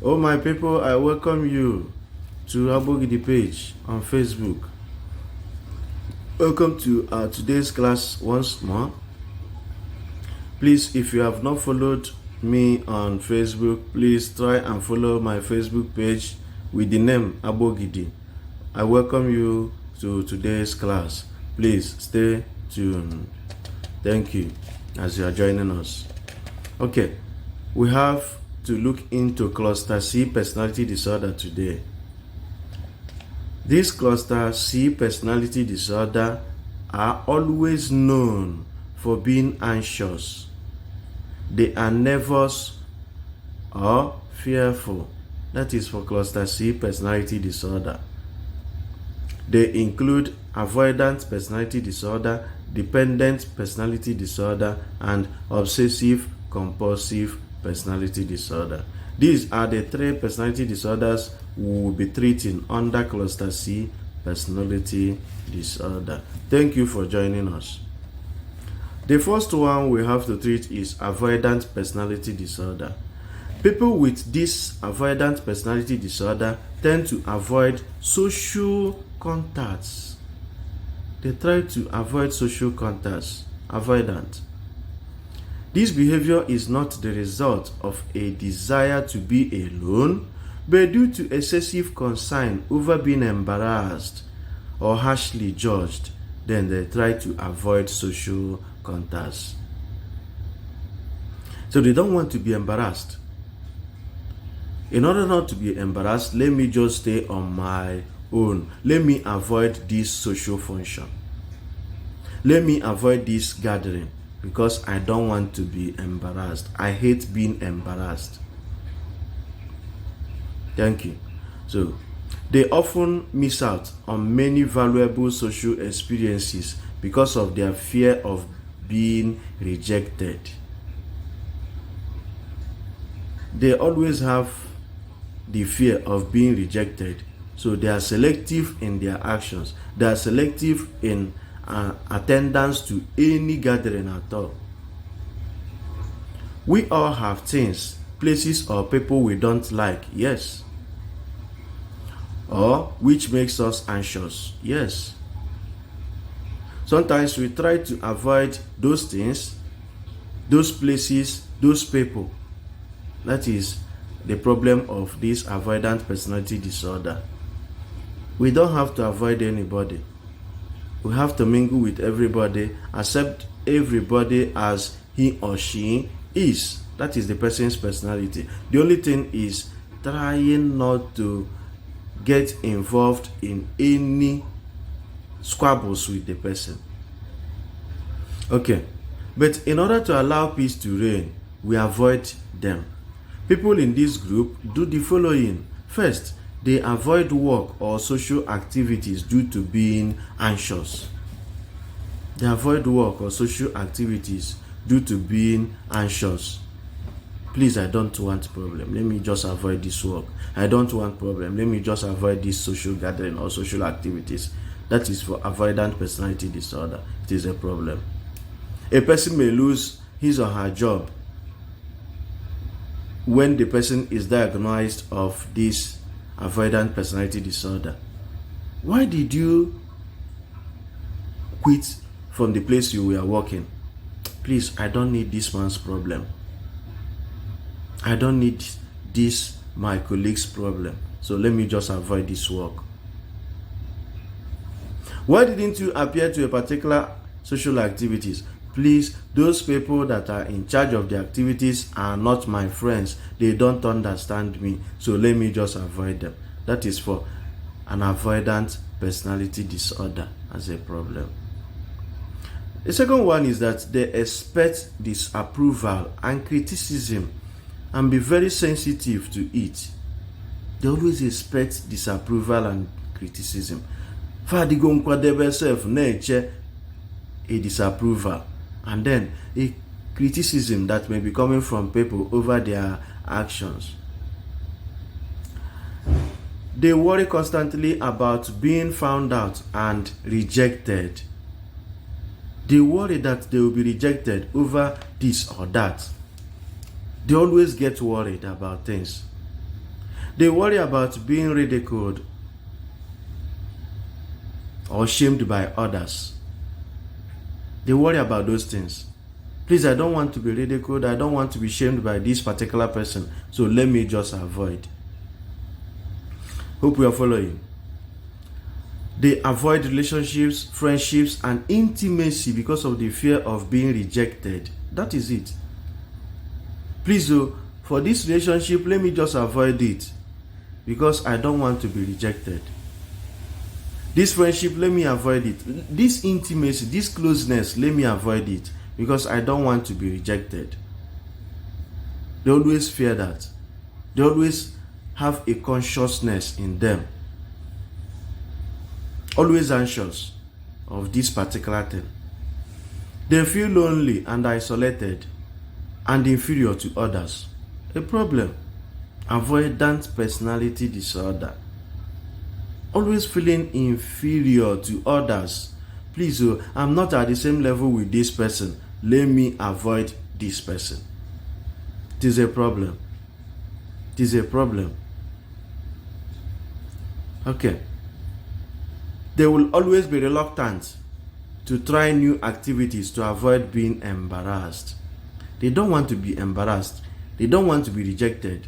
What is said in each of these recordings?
Oh my people, I welcome you to Agbogidi page on Facebook. Welcome to today's class once more. Please, if you have not followed me on Facebook, please try and follow my Facebook page with the name Agbogidi. I welcome you to today's class. Please stay tuned. Thank you as you are joining us. Okay, we have to look into cluster C personality disorder today. This cluster C personality disorder are always known for being anxious. They are nervous or fearful. That is for cluster C personality disorder. They include avoidant personality disorder, dependent personality disorder, and obsessive compulsive personality disorder. These are the three personality disorders we will be treating under cluster C personality disorder. Thank you for joining us. The first one we have to treat is avoidant personality disorder. People with this avoidant personality disorder tend to avoid social contacts. They try to avoid social contacts. Avoidant. This behavior is not the result of a desire to be alone, but due to excessive concern over being embarrassed or harshly judged. Then they try to avoid social contacts. So they don't want to be embarrassed. In order not to be embarrassed, let me just stay on my own. Let me avoid this social function. Let me avoid this gathering because I don't want to be embarrassed. I hate being embarrassed. Thank you. So, they often miss out on many valuable social experiences because of their fear of being rejected. They always have the fear of being rejected, so they are selective in their actions. They are selective in attendance to any gathering at all. We all have things, places, or people we don't like, yes, or which makes us anxious, yes. Sometimes we try to avoid those things, those places, those people. That is the problem of this avoidant personality disorder. We don't have to avoid anybody. We have to mingle with everybody, accept everybody as he or she is. That is the person's personality. The only thing is trying not to get involved in any squabbles with the person. Okay, but in order to allow peace to reign, we avoid them. People in this group do the following. First, they avoid work or social activities due to being anxious. They avoid work or social activities due to being anxious. Please, I don't want problem. Let me just avoid this work. I don't want problem. Let me just avoid this social gathering or social activities. That is for avoidant personality disorder. It is a problem. A person may lose his or her job when the person is diagnosed of this avoidant personality disorder. Why did you quit from the place you were working? Please, I don't need this man's problem. I don't need this my colleague's problem. So let me just avoid this work. Why didn't you appear to a particular social activities? Please, those people that are in charge of the activities are not my friends. They don't understand me. So let me just avoid them. That is for an avoidant personality disorder as a problem. The second one is that they expect disapproval and criticism and be very sensitive to it. They always expect disapproval and criticism. A disapproval and then a criticism that may be coming from people over their actions. They worry constantly about being found out and rejected. They worry that they will be rejected over this or that. They always get worried about things. They worry about being ridiculed or shamed by others. They worry about those things. Please, I don't want to be ridiculed. I don't want to be shamed by this particular person. So let me just avoid. Hope we are following. They avoid relationships, friendships, and intimacy because of the fear of being rejected. That is it. Please, for this relationship, let me just avoid it because I don't want to be rejected. This friendship, let me avoid it. This intimacy, this closeness, let me avoid it because I don't want to be rejected. They always fear that. They always have a consciousness in them. Always anxious of this particular thing. They feel lonely and isolated and inferior to others. A problem. Avoidant personality disorder. Always feeling inferior to others. Please, I'm not at the same level with this person. Let me avoid this person. It is a problem. It is a problem. Okay. They will always be reluctant to try new activities to avoid being embarrassed. They don't want to be embarrassed. They don't want to be rejected.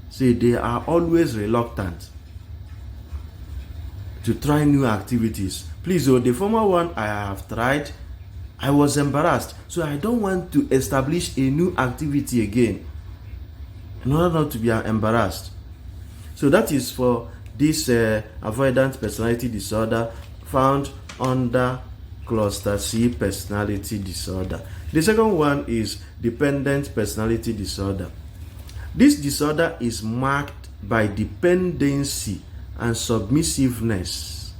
See, they are always reluctant to try new activities. Please, the former one I have tried, I was embarrassed. So I don't want to establish a new activity again in order not to be embarrassed. So that is for this avoidant personality disorder found under cluster C personality disorder. The second one is dependent personality disorder. This disorder is marked by dependency and submissiveness,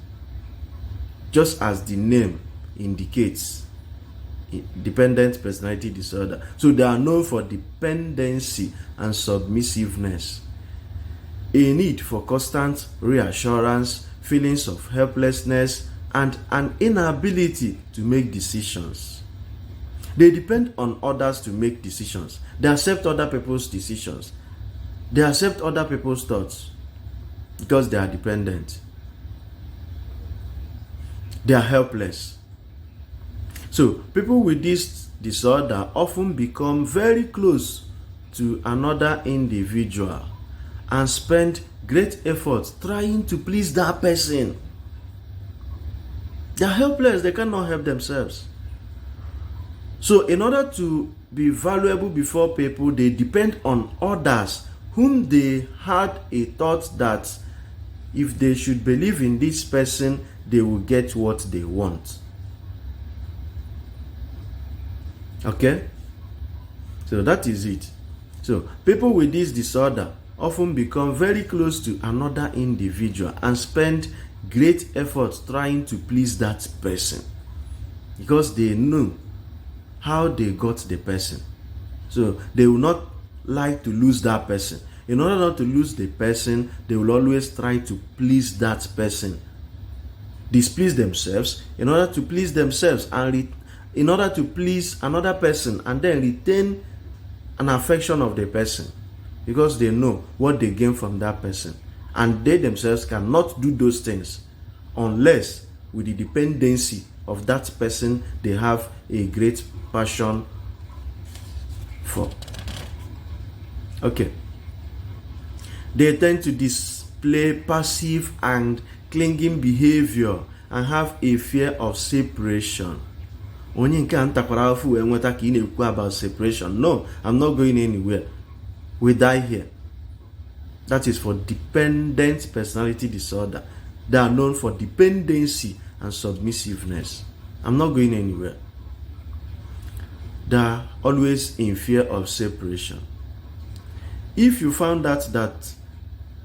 just as the name indicates. Dependent personality disorder. So they are known for dependency and submissiveness, a need for constant reassurance, feelings of helplessness, and an inability to make decisions. They depend on others to make decisions. They accept other people's decisions. They accept other people's thoughts because they are dependent. They are helpless. So people with this disorder often become very close to another individual and spend great effort trying to please that person. They are helpless. They cannot help themselves. So in order to be valuable before people, they depend on others whom they had a thought that if they should believe in this person, they will get what they want. Okay? So that is it. So people with this disorder often become very close to another individual and spend great effort trying to please that person because they know how they got the person. So they will not like to lose that person. In order not to lose the person, they will always try to please that person. Displease themselves in order to please themselves and in order to please another person and then retain an affection of the person because they know what they gain from that person. And they themselves cannot do those things unless with the dependency of that person they have a great passion for. Okay. They tend to display passive and clinging behavior and have a fear of separation. Onye nke antakwara afu enweta ka ị na-ekwu about separation. No, I'm not going anywhere. We die here. That is for dependent personality disorder. They are known for dependency and submissiveness. I'm not going anywhere. They are always in fear of separation. If you found that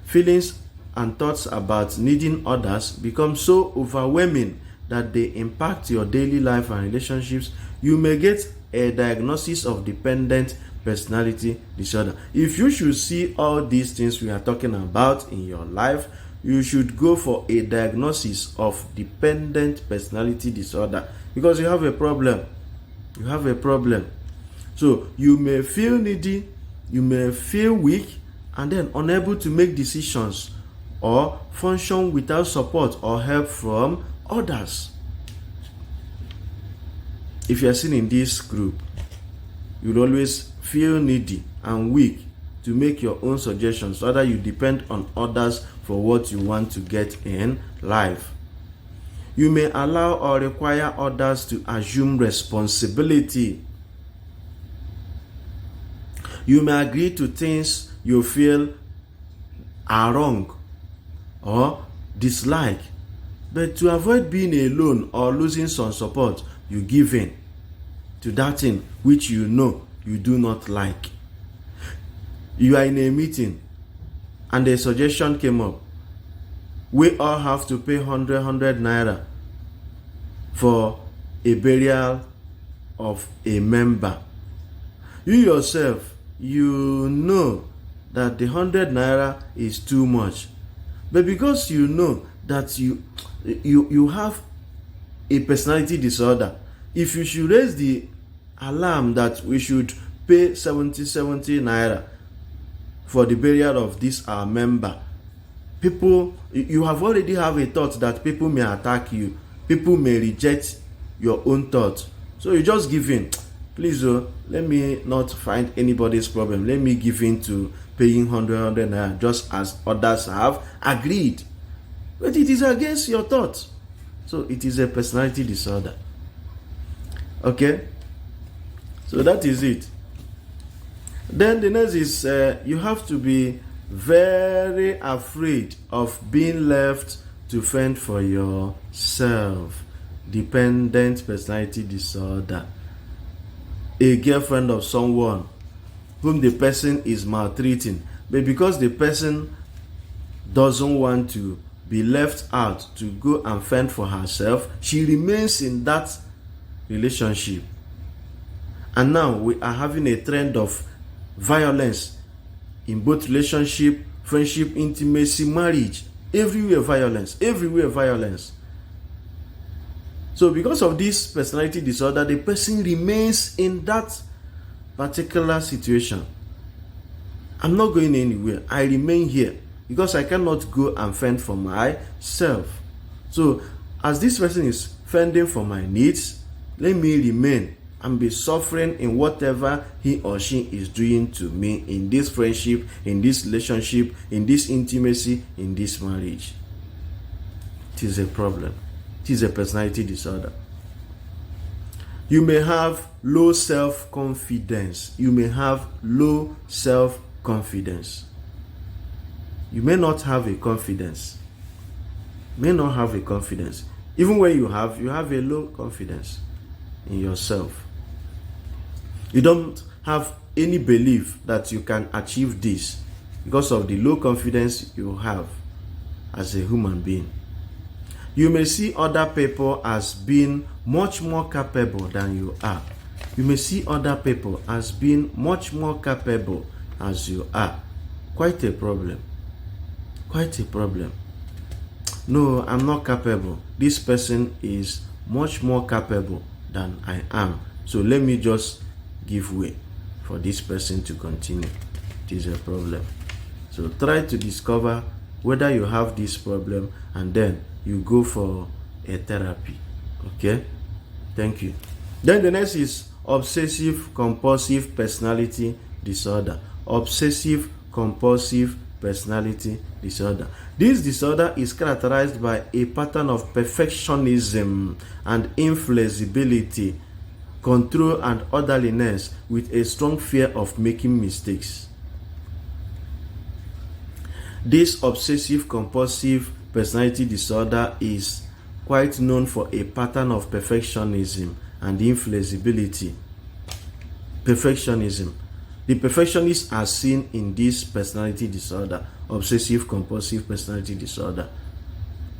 feelings and thoughts about needing others become so overwhelming that they impact your daily life and relationships, you may get a diagnosis of dependent personality disorder. If you should see all these things we are talking about in your life, you should go for a diagnosis of dependent personality disorder because you have a problem. You have a problem. So you may feel needy, you may feel weak, and then unable to make decisions or function without support or help from others. If you are seen in this group, you will always feel needy and weak to make your own suggestions, rather you depend on others for what you want to get in life. You may allow or require others to assume responsibility. You may agree to things you feel are wrong or dislike, but to avoid being alone or losing some support, you give in to that thing which you know you do not like. You are in a meeting and a suggestion came up. We all have to pay 100 naira for a burial of a member. You yourself, you know that the 100 naira is too much, but because you know that you have a personality disorder, if you should raise the alarm that we should pay 70 naira for the burial of this our member, people, you have already have a thought that people may attack you, people may reject your own thought, so you just give in. Please, let me not find anybody's problem. Let me give in to paying 100 naira just as others have agreed. But it is against your thoughts. So it is a personality disorder. Okay? So that is it. Then the next is you have to be very afraid of being left to fend for yourself. Dependent personality disorder. A girlfriend of someone whom the person is maltreating, but because the person doesn't want to be left out to go and fend for herself, she remains in that relationship. And now we are having a trend of violence in both relationship, friendship, intimacy, marriage. Everywhere violence, everywhere violence. So because of this personality disorder, the person remains in that particular situation. I'm not going anywhere. I remain here because I cannot go and fend for myself. So as this person is fending for my needs, let me remain and be suffering in whatever he or she is doing to me in this friendship, in this relationship, in this intimacy, in this marriage. It is a problem. It is a personality disorder. You may have low self-confidence. You may have low self-confidence. You may not have a confidence. May not have a confidence. Even when you have a low confidence in yourself. You don't have any belief that you can achieve this because of the low confidence you have as a human being. You may see other people as being much more capable than you are. You may see other people as being much more capable as you are. Quite a problem. Quite a problem. No, I'm not capable. This person is much more capable than I am. So let me just give way for this person to continue. It is a problem. So try to discover whether you have this problem and then you go for a therapy. Okay? Thank you. Then the next is obsessive compulsive personality disorder. Obsessive compulsive personality disorder. This disorder is characterized by a pattern of perfectionism and inflexibility, control and orderliness, with a strong fear of making mistakes. This obsessive compulsive personality disorder is quite known for a pattern of perfectionism and inflexibility. Perfectionism. The perfectionists are seen in this personality disorder, obsessive compulsive personality disorder.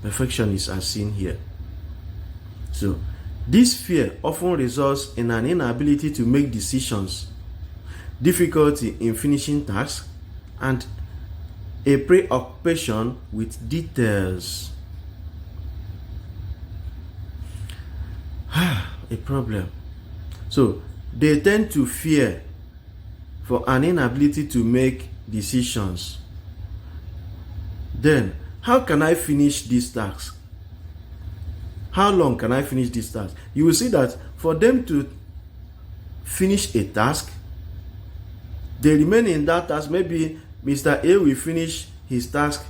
Perfectionists are seen here. So, this fear often results in an inability to make decisions, difficulty in finishing tasks, and a preoccupation with details. A problem. So, they tend to fear for an inability to make decisions. Then, how can I finish this task? How long can I finish this task? You will see that for them to finish a task, they remain in that task. Maybe Mr. A will finish his task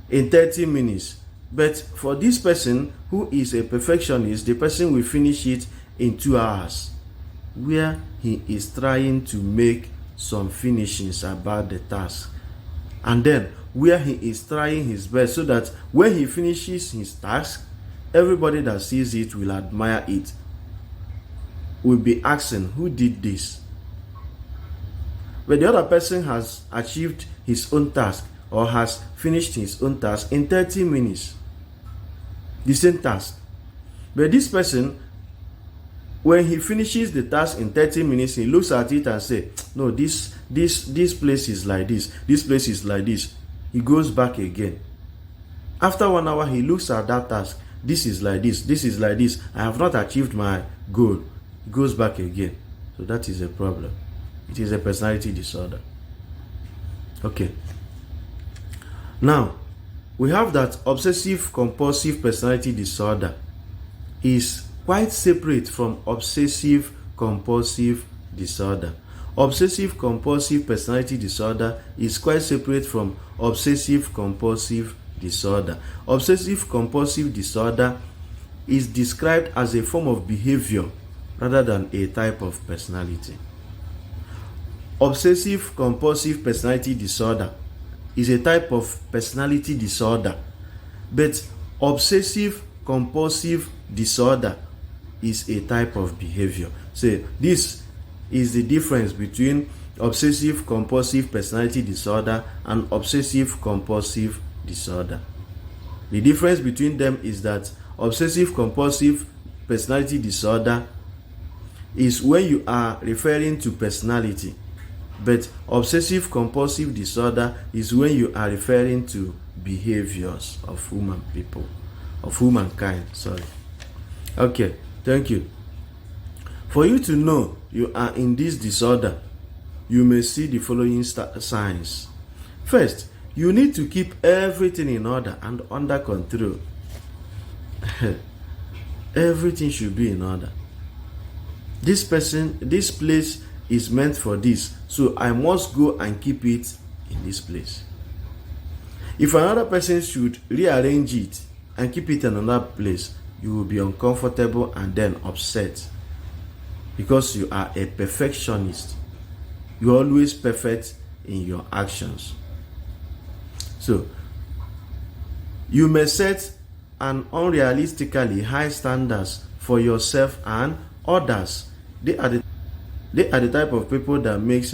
in 30 minutes. But for this person who is a perfectionist, the person will finish it in 2 hours, where he is trying to make some finishings about the task. And then where he is trying his best so that when he finishes his task, everybody that sees it will admire it, will be asking, who did this? But the other person has achieved his own task or has finished his own task in 30 minutes. The same task. But this person, when he finishes the task in 30 minutes, he looks at it and says, no, this place is like this. This place is like this. He goes back again. After 1 hour, he looks at that task. This is like this. This is like this. I have not achieved my goal. He goes back again. So that is a problem. It is a personality disorder. Okay. Now, we have that obsessive compulsive personality disorder is quite separate from obsessive compulsive disorder. Obsessive compulsive personality disorder is quite separate from obsessive compulsive disorder. Obsessive compulsive disorder is described as a form of behavior rather than a type of personality. Obsessive compulsive personality disorder is a type of personality disorder, but obsessive compulsive disorder is a type of behavior. So this is the difference between obsessive compulsive personality disorder and obsessive compulsive disorder. The difference between them is that obsessive compulsive personality disorder is when you are referring to personality, but obsessive compulsive disorder is when you are referring to behaviors of humankind. Okay, thank you. For you to know you are in this disorder, you may see the following signs. First, you need to keep everything in order and under control. Everything should be in order. This place is meant for this, so I must go and keep it in this place. If another person should rearrange it and keep it in another place, you will be uncomfortable and then upset, because you are a perfectionist. You are always perfect in your actions. So, you may set an unrealistically high standards for yourself and others. They are the type of people that makes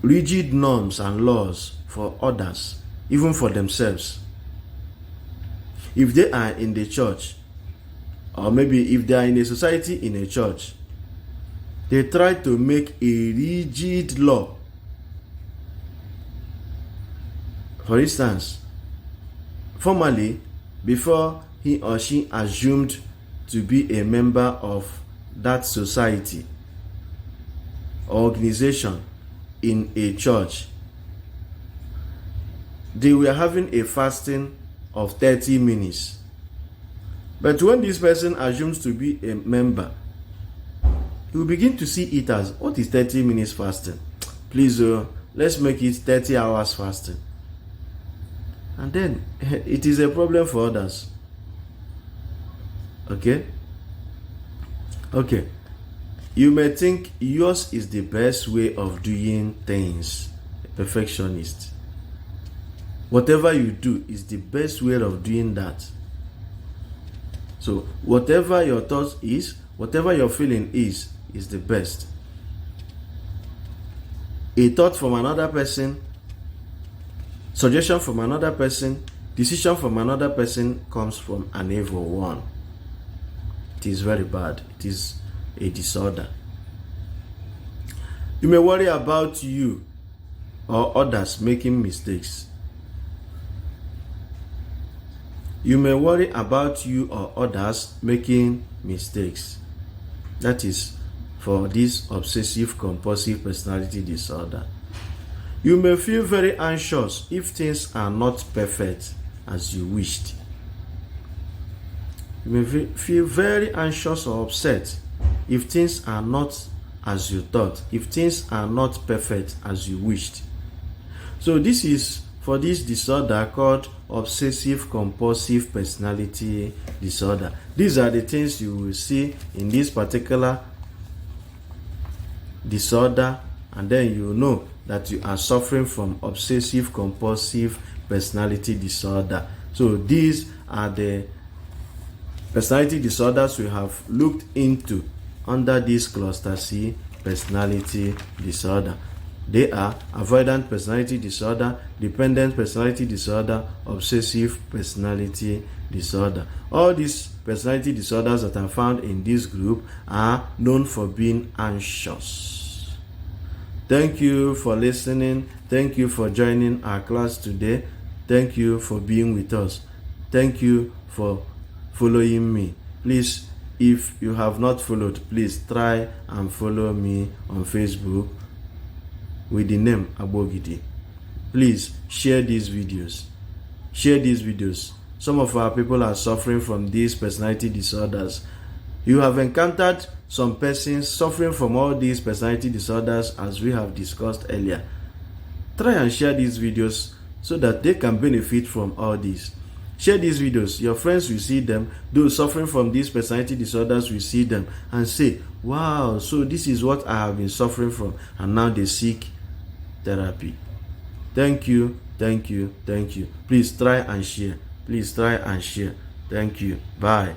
rigid norms and laws for others, even for themselves. If they are in the church, or maybe if they are in a society in a church, they try to make a rigid law. For instance, formerly, before he or she assumed to be a member of that society or organization in a church, they were having a fasting of 30 minutes. But when this person assumes to be a member, he will begin to see it as, what is 30 minutes fasting? Please, let's make it 30 hours fasting. And then it is a problem for others. Okay? You may think yours is the best way of doing things. A perfectionist. Whatever you do is the best way of doing that. So whatever your thought is, whatever your feeling is the best. A thought from another person, suggestion from another person, decision from another person comes from an evil one. It is very bad. It is a disorder. You may worry about you or others making mistakes. You may worry about you or others making mistakes. That is for this obsessive compulsive personality disorder. You may feel very anxious if things are not perfect as you wished. You may feel very anxious or upset if things are not as you thought, if things are not perfect as you wished. So this is for this disorder called obsessive compulsive personality disorder. These are the things you will see in this particular disorder, and then you know that you are suffering from obsessive compulsive personality disorder. So these are the personality disorders we have looked into under this cluster C personality disorder. They are avoidant personality disorder, dependent personality disorder, obsessive personality disorder. All these personality disorders that are found in this group are known for being anxious. Thank you for listening. Thank you for joining our class today. Thank you for being with us. Thank you for following me. Please, if you have not followed, please try and follow me on Facebook with the name Agbogidi. Please share these videos. Share these videos. Some of our people are suffering from these personality disorders. You have encountered some persons suffering from all these personality disorders as we have discussed earlier. Try and share these videos so that they can benefit from all this. Share these videos. Your friends will see them. Those suffering from these personality disorders will see them and say, wow, so this is what I have been suffering from, and now they seek therapy. Thank you, thank you, thank you. Please try and share. Please try and share. Thank you. Bye.